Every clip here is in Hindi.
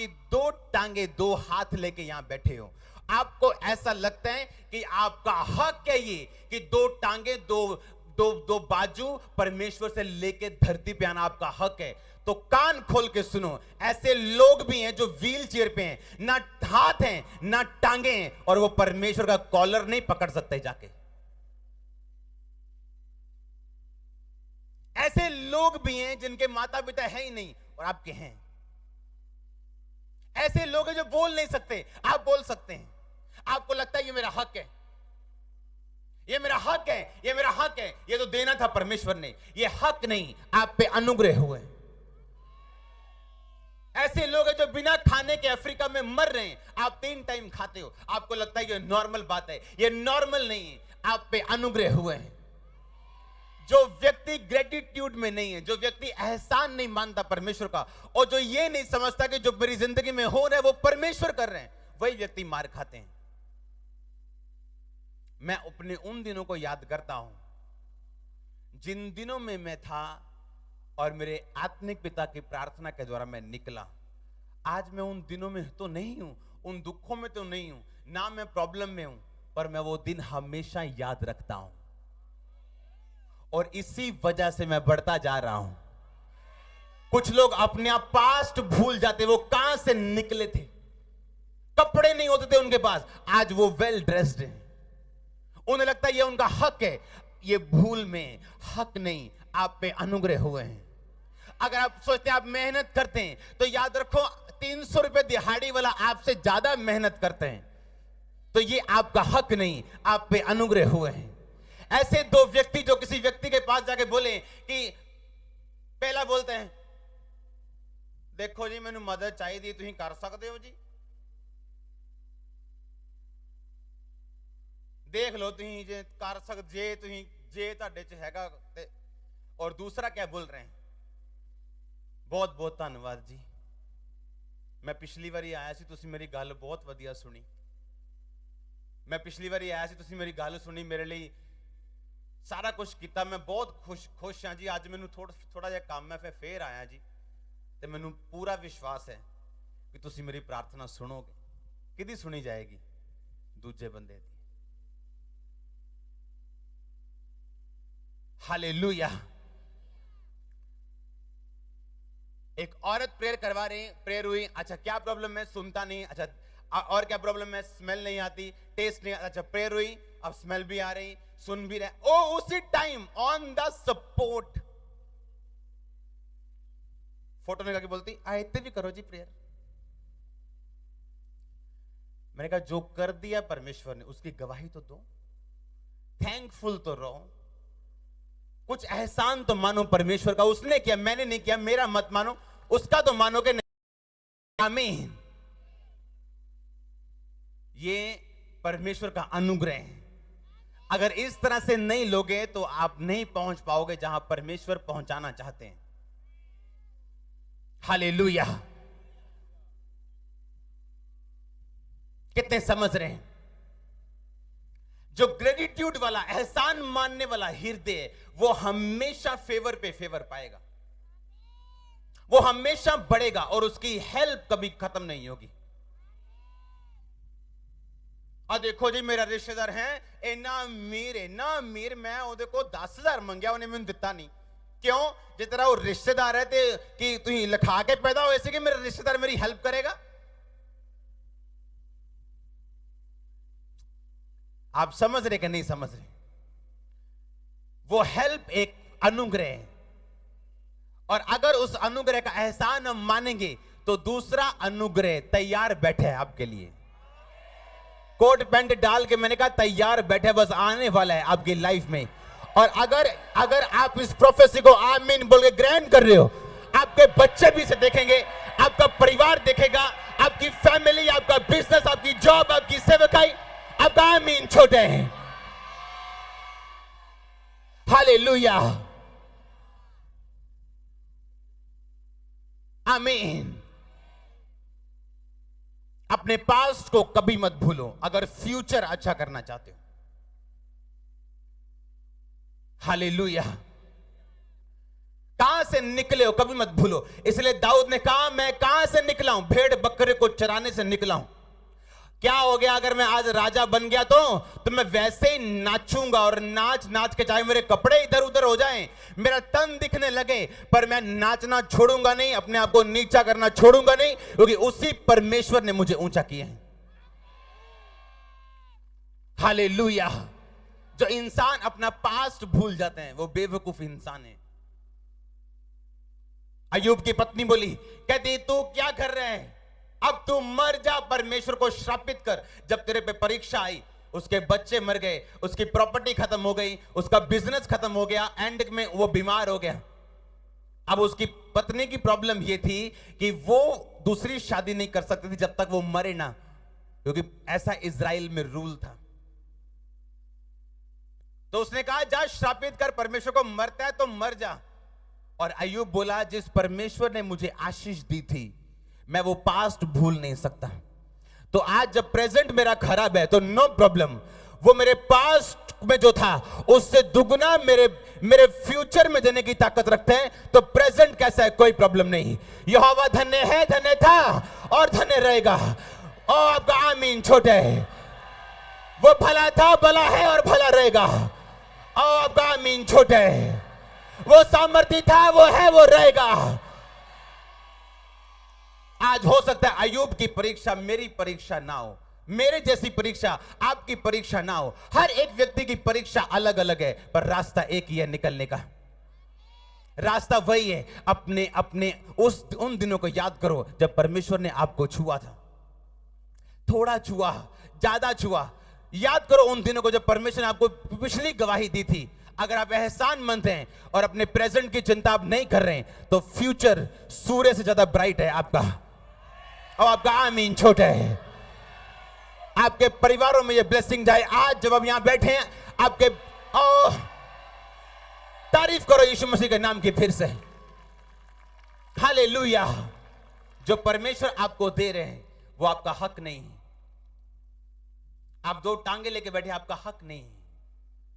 आपकी दो टांगे दो हाथ लेके यहां बैठे हो, आपको ऐसा लगता है कि आपका हक है ये कि दो टांगे दो बाजू परमेश्वर से लेके धरती पे आना आपका हक है, तो कान खोल के सुनो, ऐसे लोग भी हैं जो व्हील चेयर पे हैं, ना हाथ हैं ना टांगे हैं, और वो परमेश्वर का कॉलर नहीं पकड़ सकते जाके। ऐसे लोग भी हैं जिनके माता पिता है ही नहीं और आपके हैं। ऐसे लोग हैं जो बोल नहीं सकते, आप बोल सकते हैं। आपको लगता है ये मेरा हक है, ये मेरा हक है, ये मेरा हक है, ये तो देना था परमेश्वर ने, ये हक नहीं, आप पे अनुग्रह हुए। ऐसे लोग हैं जो बिना खाने के अफ्रीका में मर रहे हैं, आप 3 टाइम खाते हो, आपको लगता है ये नॉर्मल बात है, ये नॉर्मल नहीं है, आप पे अनुग्रह हुए हैं। जो व्यक्ति ग्रेटिट्यूड में नहीं है, जो व्यक्ति एहसान नहीं मानता परमेश्वर का, और जो ये नहीं समझता कि जो मेरी जिंदगी में हो रहा है वो परमेश्वर कर रहे हैं, वही व्यक्ति मार खाते हैं। मैं अपने उन दिनों को याद करता हूं जिन दिनों में मैं था और मेरे आत्मिक पिता की प्रार्थना के द्वारा मैं निकला। आज मैं उन दिनों में तो नहीं हूं, उन दुखों में तो नहीं हूं, ना मैं प्रॉब्लम में हूं, पर मैं वो दिन हमेशा याद रखता हूं, और इसी वजह से मैं बढ़ता जा रहा हूं। कुछ लोग अपने आप पास्ट भूल जाते, वो कहां से निकले थे, कपड़े नहीं होते थे उनके पास, आज वो वेल ड्रेस्ड हैं, उन्हें लगता है ये उनका हक है। ये भूल में हक नहीं, आप पे अनुग्रह हुए हैं। अगर आप सोचते हैं आप मेहनत करते हैं, तो याद रखो 300 रुपए दिहाड़ी वाला आपसे ज्यादा मेहनत करते हैं, तो ये आपका हक नहीं, आप पे अनुग्रह हुए हैं। ऐसे दो व्यक्ति जो किसी व्यक्ति के पास जाके बोले कि पहला बोलते हैं, देखो जी मैंने मदद चाहिए, तुम कर सकते हो जी, देख लो तुम जे कर सकते जे तुम जे ਤੁਹਾਡੇ ਚ ਹੈਗਾ। और दूसरा क्या बोल रहे हैं, बहुत बहुत धन्यवाद जी, मैं पिछली बारी आया सी, तुसी मेरी गल बहुत वधिया सुनी, मैं पिछली बारी आया सी, तुसी मेरी गल सुनी, मेरे लिए सारा कुछ किया, मैं बहुत खुश हाँ जी, अज मैनू थोड़ा जिहा काम है, फिर आया जी, तो मैनू पूरा विश्वास है कि तुसी मेरी प्रार्थना सुनोगे। किहदी सुनी जाएगी? दूजे बंदे दी। हालेलुया। एक औरत प्रेयर करवा रही, प्रेयर हुई, अच्छा क्या प्रॉब्लम है? सुनता नहीं, अच्छा और क्या प्रॉब्लम है? स्मेल नहीं आती, टेस्ट नहीं, अच्छा प्रेयर हुई, अब स्मेल भी आ रही, सुन भी रहे, ओ उसी time on the support photo निकाल के बोलती, आयते भी करो जी प्रेयर। मैंने कहा जो कर दिया परमेश्वर ने उसकी गवाही तो दो, थैंकफुल तो रहो, कुछ एहसान तो मानो परमेश्वर का, उसने किया मैंने नहीं किया, मेरा मत मानो, उसका तो मानोगे नहीं। आमीन। ये परमेश्वर का अनुग्रह है। अगर इस तरह से नहीं लोगे तो आप नहीं पहुंच पाओगे जहां परमेश्वर पहुंचाना चाहते हैं। हालेलुया। कितने समझ रहे हैं? जो ग्रेटिट्यूड वाला, एहसान मानने वाला हृदय, वो हमेशा फेवर पे फेवर पाएगा, वो हमेशा बढ़ेगा और उसकी हेल्प कभी खत्म नहीं होगी। और देखो जी मेरा रिश्तेदार है इना अमीर, मैं ओदे को 10,000 मंगया, उन्हें मैंने दिता नहीं। क्यों? जिस तरह वो रिश्तेदार है कि तुम लिखा के पैदा हो ऐसे कि मेरा रिश्तेदार मेरी हेल्प करेगा। आप समझ रहे कि नहीं समझ रहे? वो हेल्प एक अनुग्रह है, और अगर उस अनुग्रह का एहसान हम मानेंगे तो दूसरा अनुग्रह तैयार बैठे है आपके लिए। कोट पैंट डाल के मैंने कहा तैयार बैठे, बस आने वाला है आपकी लाइफ में। और अगर आप इस प्रोफेसी को आमीन बोल के ग्रहण कर रहे हो, आपके बच्चे भी इसे देखेंगे, आपका परिवार देखेगा, आपकी फैमिली, आपका बिजनेस, आपकी जॉब, आपकी सेवकाई, आपका आमीन छोटे हैं। हालेलुया। आमीन। अपने पास्ट को कभी मत भूलो अगर फ्यूचर अच्छा करना चाहते हो। हालेलुया। कहां से निकले हो कभी मत भूलो। इसलिए दाऊद ने कहा मैं कहां से निकला हूं, भेड़ बकरे को चराने से निकला हूं। क्या हो गया अगर मैं आज राजा बन गया तो मैं वैसे ही नाचूंगा, और नाच नाच के चाहे मेरे कपड़े इधर उधर हो जाएं, मेरा तन दिखने लगे, पर मैं नाचना छोड़ूंगा नहीं, अपने आप को नीचा करना छोड़ूंगा नहीं, क्योंकि उसी परमेश्वर ने मुझे ऊंचा किया है। हालेलुया। जो इंसान अपना पास्ट भूल जाते हैं वो बेवकूफ इंसान है। अय्यूब की पत्नी बोली, कहती तू क्या कर रहे हैं, अब तू मर जा, परमेश्वर को श्रापित कर। जब तेरे पे परीक्षा आई, उसके बच्चे मर गए, उसकी प्रॉपर्टी खत्म हो गई, उसका बिजनेस खत्म हो गया, एंड में वो बीमार हो गया। अब उसकी पत्नी की प्रॉब्लम ये थी कि वो दूसरी शादी नहीं कर सकती थी जब तक वो मरे ना, क्योंकि ऐसा इजराइल में रूल था। तो उसने कहा जा श्रापित कर, परमेश्वर को मरता है तो मर जा। और अय्यूब बोला जिस परमेश्वर ने मुझे आशीष दी थी मैं वो पास्ट भूल नहीं सकता। तो आज जब प्रेजेंट मेरा खराब है तो नो प्रॉब्लम, वो मेरे पास्ट में जो था उससे दुगना मेरे फ्यूचर में देने की ताकत रखते हैं। तो प्रेजेंट कैसा है कोई प्रॉब्लम नहीं। यहोवा धन्य है, धन्य था और धन्य रहेगा। ओ आपका आमीन छोटे है। वो भला था, भला है और भला रहेगा। ओ आपका आमीन छोटे है। वो सामर्थ्य था, वो है, वो रहेगा। आज हो सकता है अय्यूब की परीक्षा मेरी परीक्षा ना हो, मेरे जैसी परीक्षा आपकी परीक्षा ना हो। हर एक व्यक्ति की परीक्षा अलग अलग है, पर रास्ता एक ही है निकलने का। रास्ता वही है। अपने अपने उन दिनों को याद करो जब परमेश्वर ने आपको छुआ था, थोड़ा छुआ, ज्यादा छुआ। याद करो उन दिनों को जब परमेश्वर ने आपको पिछली गवाही दी थी। अगर आप एहसानमंद हैं और अपने प्रेजेंट की चिंता आप नहीं कर रहे हैं तो फ्यूचर सूर्य से ज्यादा ब्राइट है आपका। और आपका आमीन छोटा है। आपके परिवारों में ये ब्लेसिंग जाए। आज जब आप यहां बैठे हैं आपके तारीफ करो यीशु मसीह के नाम की फिर से। हालेलुया। जो परमेश्वर आपको दे रहे हैं वो आपका हक नहीं है। आप दो टांगे लेके बैठे, आपका हक नहीं है।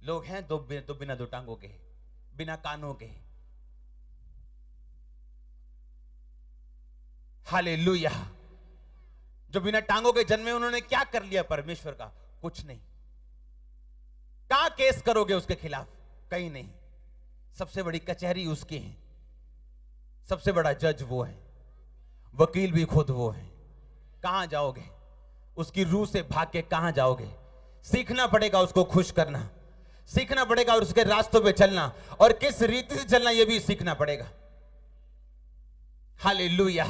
लोग हैं दो बिना दो टांगों के, बिना कानों के। हालेलुया। जो बिना टांगों के जन्मे उन्होंने क्या कर लिया परमेश्वर का? कुछ नहीं। कहां केस करोगे उसके खिलाफ? कहीं नहीं। सबसे बड़ी कचहरी उसकी है, सबसे बड़ा जज वो है, वकील भी खुद वो है। कहां जाओगे? उसकी रूह से भाग के कहां जाओगे? सीखना पड़ेगा उसको खुश करना, सीखना पड़ेगा और उसके रास्तों पे चलना, और किस रीति से चलना यह भी सीखना पड़ेगा। हालेलुया।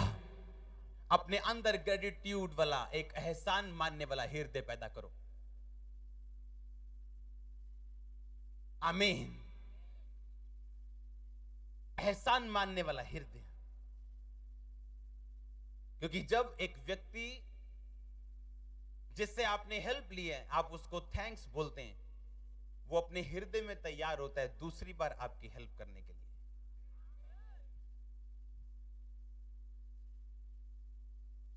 अपने अंदर ग्रेटिट्यूड वाला, एक एहसान मानने वाला हृदय पैदा करो। आमीन। एहसान मानने वाला हृदय। क्योंकि जब एक व्यक्ति जिससे आपने हेल्प ली है आप उसको थैंक्स बोलते हैं, वो अपने हृदय में तैयार होता है दूसरी बार आपकी हेल्प करने के लिए।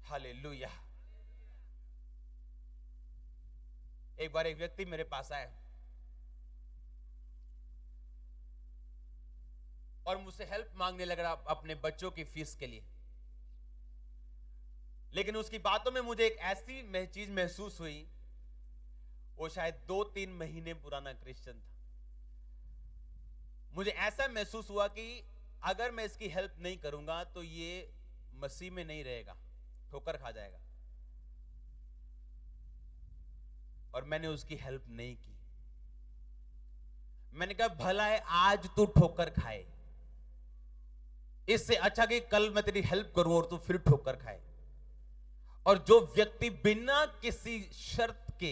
हालेलुया। एक बार एक व्यक्ति मेरे पास आया और मुझसे हेल्प मांगने लग रहा अपने बच्चों की फीस के लिए। लेकिन उसकी बातों में मुझे एक ऐसी चीज महसूस हुई, वो शायद 2-3 महीने पुराना क्रिश्चियन था। मुझे ऐसा महसूस हुआ कि अगर मैं इसकी हेल्प नहीं करूंगा तो ये मसीह में नहीं रहेगा, ठोकर खा जाएगा। और मैंने उसकी हेल्प नहीं की। मैंने कहा भला है आज तू ठोकर खाए, इससे अच्छा कि कल मैं तेरी हेल्प करूं और तू फिर ठोकर खाए। और जो व्यक्ति बिना किसी शर्त के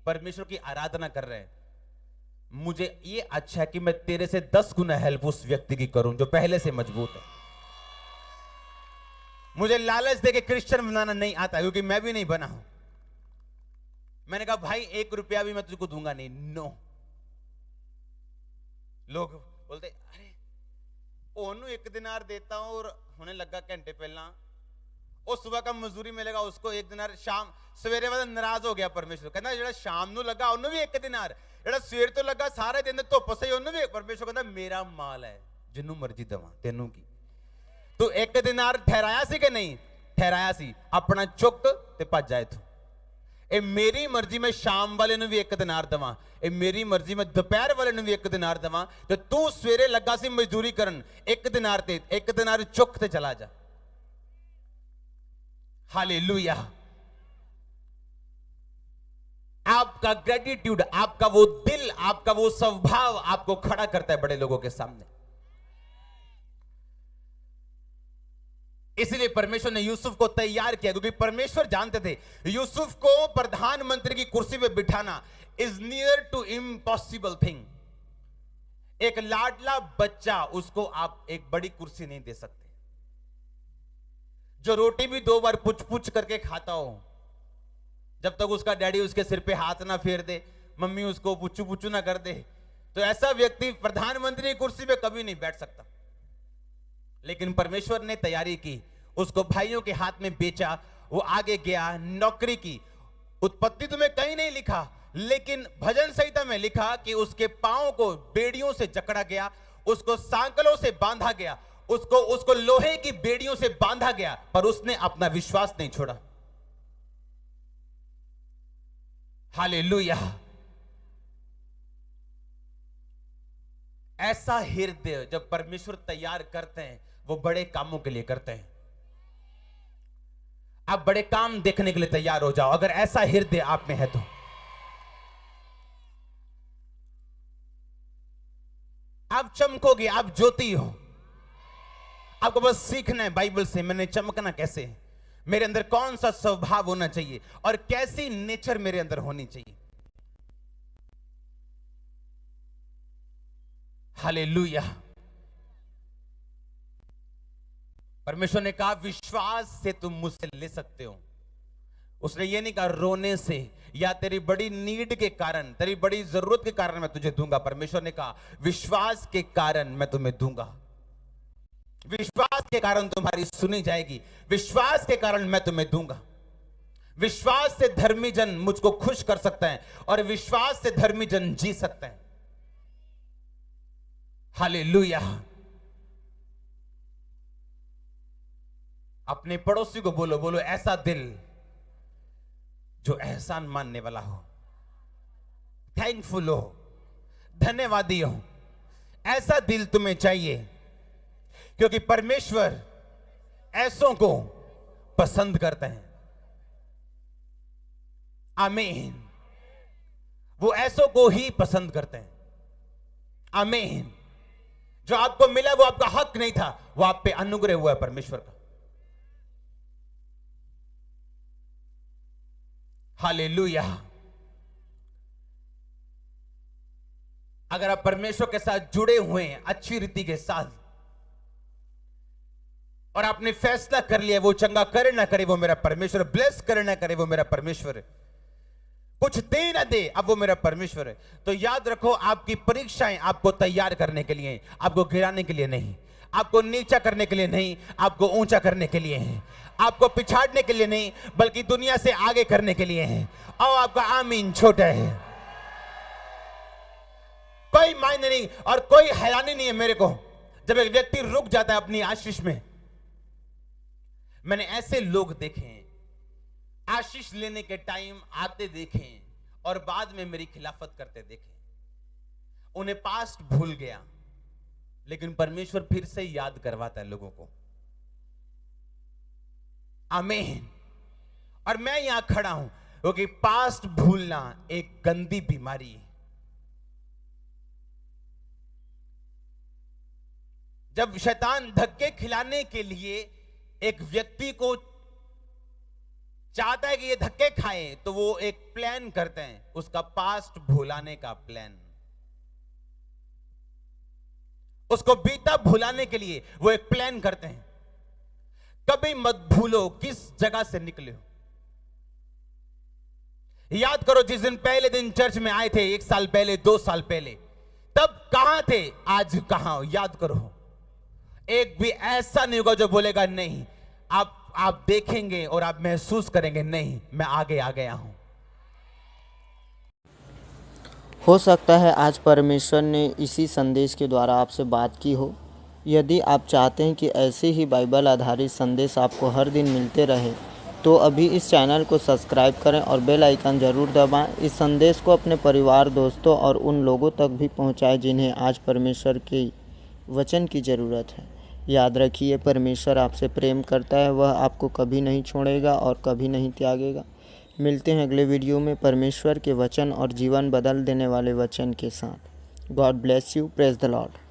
परमेश्वर की आराधना कर रहे हैं, मुझे ये अच्छा है कि मैं तेरे से 10 गुना हेल्प उस व्यक्ति की करूं जो पहले से मजबूत है। मुझे लालच देके क्रिश्चियन बनाना नहीं आता, क्योंकि मैं भी नहीं बना हूं। मैंने कहा भाई 1 रुपया भी मैं तुझको दूंगा नहीं। नो। लोग बोलते अरे ओनू 1 दिनार देता हूं और होने लगा घंटे पहला, ਉਹ सुबह का मजदूरी मिलेगा उसको 1 दिनार, शाम सवेरे वाला नाराज हो गया परमेश्वर, कहना ਜਿਹੜਾ शाम ਨੂੰ ਲੱਗਾ ਉਹਨੂੰ ਵੀ 1 ਦਿਨਾਰ, ਜਿਹੜਾ ਸਵੇਰ ਤੋਂ ਲੱਗਾ ਸਾਰੇ ਦਿਨ ਧੁੱਪ ਸਹੀ ਉਹਨੂੰ ਵੀ। परमेश्वर कहता मेरा माल है जिन्नू मर्जी दवा तेनू की तू एक दिनार ठहराया सी कि नहीं ठहराया सी अपना चुक ते भज जाए तू ए मेरी मर्जी मैं शाम वाले ਨੂੰ ਵੀ ਇੱਕ ਦਿਨਾਰ ਦਵਾਂ ਇਹ ਮੇਰੀ ਮਰਜ਼ੀ ਮੈਂ ਦੁਪਹਿਰ ਵਾਲੇ ਨੂੰ ਵੀ ਇੱਕ ਦਿਨਾਰ ਦਵਾਂ ਤੇ ਤੂੰ ਸਵੇਰੇ ਲੱਗਾ ਸੀ ਮਜ਼ਦੂਰੀ ਕਰਨ ਇੱਕ ਦਿਨਾਰ ਤੇ ਇੱਕ ਦਿਨਾਰ ਚੁੱਕ ਤੇ ਚਲਾ ਜਾ हालेलुया आपका ग्रेटिट्यूड आपका वो दिल आपका वो स्वभाव आपको खड़ा करता है बड़े लोगों के सामने इसलिए परमेश्वर ने यूसुफ को तैयार किया क्योंकि परमेश्वर जानते थे यूसुफ को प्रधानमंत्री की कुर्सी पे बिठाना is near to impossible thing एक लाडला बच्चा उसको आप एक बड़ी कुर्सी नहीं दे सकते जो रोटी भी 2 बार पुछ पुछ करके खाता हो जब तक उसका डैडी उसके सिर पे हाथ ना फेर दे मम्मी उसको पुच्चू पुच्चू ना कर दे तो ऐसा व्यक्ति प्रधानमंत्री की कुर्सी पे कभी नहीं बैठ सकता लेकिन परमेश्वर ने तैयारी की उसको भाइयों के हाथ में बेचा वो आगे गया नौकरी की उत्पत्ति तुम्हें कहीं नहीं लिखा लेकिन भजन संहिता में लिखा कि उसके पांव को बेड़ियों से जकड़ा गया उसको सांकलों से बांधा गया उसको लोहे की बेड़ियों से बांधा गया पर उसने अपना विश्वास नहीं छोड़ा हालेलुया ऐसा हृदय जब परमेश्वर तैयार करते हैं वो बड़े कामों के लिए करते हैं आप बड़े काम देखने के लिए तैयार हो जाओ अगर ऐसा हृदय आप में है तो आप चमकोगे आप ज्योति हो आपको बस सीखना है बाइबल से मैंने चमकना कैसे है मेरे अंदर कौन सा स्वभाव होना चाहिए और कैसी नेचर मेरे अंदर होनी चाहिए हालेलुया परमेश्वर ने कहा विश्वास से तुम मुझसे ले सकते हो उसने ये नहीं कहा रोने से या तेरी बड़ी नीड के कारण तेरी बड़ी जरूरत के कारण मैं तुझे दूंगा परमेश्वर ने कहा विश्वास के कारण मैं तुम्हें दूंगा विश्वास के कारण तुम्हारी सुनी जाएगी विश्वास के कारण मैं तुम्हें दूंगा विश्वास से धर्मी जन मुझको खुश कर सकता है और विश्वास से धर्मी जन जी सकते हैं हालेलुया अपने पड़ोसी को बोलो बोलो ऐसा दिल जो एहसान मानने वाला हो थैंकफुल हो धन्यवादी हो ऐसा दिल तुम्हें चाहिए क्योंकि परमेश्वर ऐसों को पसंद करते हैं आमीन वो ऐसों को ही पसंद करते हैं आमीन जो आपको मिला वो आपका हक नहीं था वो आप पे अनुग्रह हुआ है परमेश्वर का हालेलुया अगर आप परमेश्वर के साथ जुड़े हुए हैं अच्छी रीति के साथ और आपने फैसला कर लिया वो चंगा करे ना करे वो मेरा परमेश्वर ब्लेस करे ना करे वो मेरा परमेश्वर है कुछ दे ना दे अब वो मेरा परमेश्वर है तो याद रखो आपकी परीक्षाएं आपको तैयार करने के लिए आपको गिराने के लिए नहीं आपको नीचा करने के लिए नहीं आपको ऊंचा करने के लिए है आपको पिछाड़ने के लिए नहीं बल्कि दुनिया से आगे करने के लिए है और आपका आमीन छोटा है कोई मायने नहीं और कोई हैरानी नहीं है मेरे को जब एक व्यक्ति रुक जाता है अपनी आशीष में मैंने ऐसे लोग देखे हैं आशीष लेने के टाइम आते देखे और बाद में मेरी खिलाफत करते देखे उन्हें पास्ट भूल गया लेकिन परमेश्वर फिर से याद करवाता है लोगों को आमीन और मैं यहां खड़ा हूं क्योंकि पास्ट भूलना एक गंदी बीमारी है जब शैतान धक्के खिलाने के लिए एक व्यक्ति को चाहता है कि ये धक्के खाए तो वो एक प्लान करते हैं उसका पास्ट भुलाने का प्लान उसको बीता भुलाने के लिए वो एक प्लान करते हैं कभी मत भूलो किस जगह से निकले हो याद करो जिस दिन पहले दिन चर्च में आए थे 1 साल पहले 2 साल पहले तब कहां थे आज कहां हो याद करो एक भी ऐसा नहीं होगा जो बोलेगा नहीं आप देखेंगे और आप महसूस करेंगे नहीं मैं आगे आ गया हूं हो सकता है आज परमेश्वर ने इसी संदेश के द्वारा आपसे बात की हो यदि आप चाहते हैं कि ऐसे ही बाइबल आधारित संदेश आपको हर दिन मिलते रहे तो अभी इस चैनल को सब्सक्राइब करें और बेल आइकन ज़रूर दबाएं। इस संदेश को अपने परिवार, दोस्तों और उन लोगों तक भी पहुंचाएं जिन्हें आज परमेश्वर के वचन की ज़रूरत है। याद रखिए, परमेश्वर आपसे प्रेम करता है, वह आपको कभी नहीं छोड़ेगा और कभी नहीं त्यागेगा। मिलते हैं अगले वीडियो में परमेश्वर के वचन और जीवन बदल देने वाले वचन के साथ। God bless you. Praise the Lord.